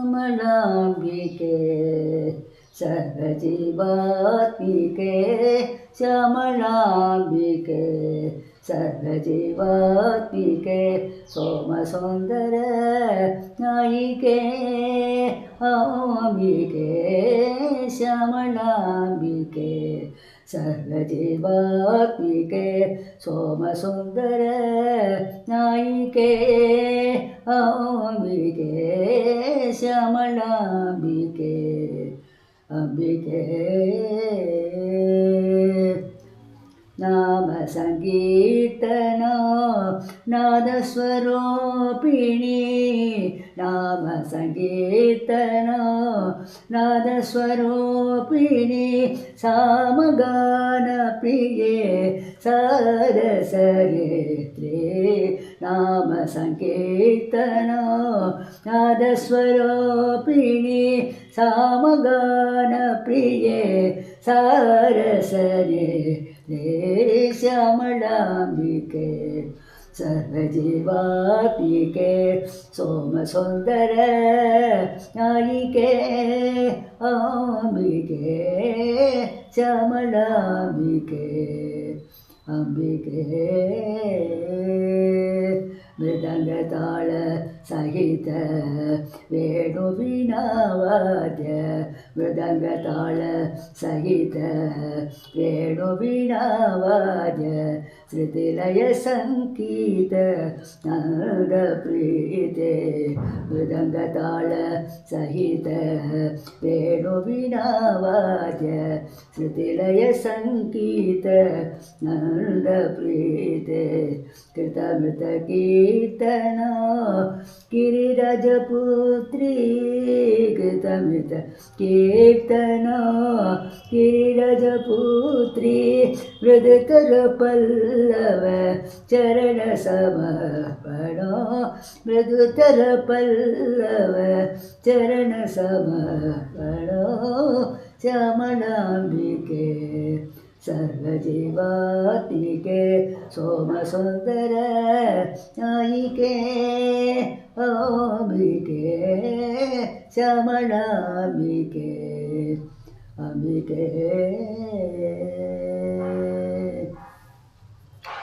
श्यामलाम्बिके सर्वजीवात्मिके श्यामलाम्बिके सर्वजीवात्मिके सोमसुन्दर नायिके अम्बिके श्यामलाम्बिके सर्वजीवात्मिके सोमसुन्दर नायिके अम्बिके श्यामलाम्बिके अम्बिके नाम संकीर्तना नादस्वरूपिणी नाम संकीर्तना नादस्वरूपिणी सामगानप्रिये सरसरित्रे नाम संकीर्तना नादस्वरूपिणी सामगानप्रिये सरसरित्रे श्यामलाम्बिके सर्वजीवात्मिके सोमसुन्दर नायिके अम्बिके श्यामलाम्बिके अम्बिके मृदङ्गताल सहित वेणुवीणावाद्य मृदङ्गताल सहित वेणुवीणावाद्य श्रुतिलय संगीत नन्दप्रीते मृदङ्गताल सहित वेणुवीणावाद्य श्रुतिलय संगीत नन्दप्रीते कृतमृतकीर्तना गिरिराजपुत्री कृतमृतकीर्तना गिरिराजपुत्री मृदुतरपल्लव चरणसमर्पण मृदुतरपल्लव चरणसमर्पण श्यामलाम्बिके सर्वजीवात्मिके सोमसुन्दर नायिके अम्बिके श्यामलाम्बिके अम्बिके।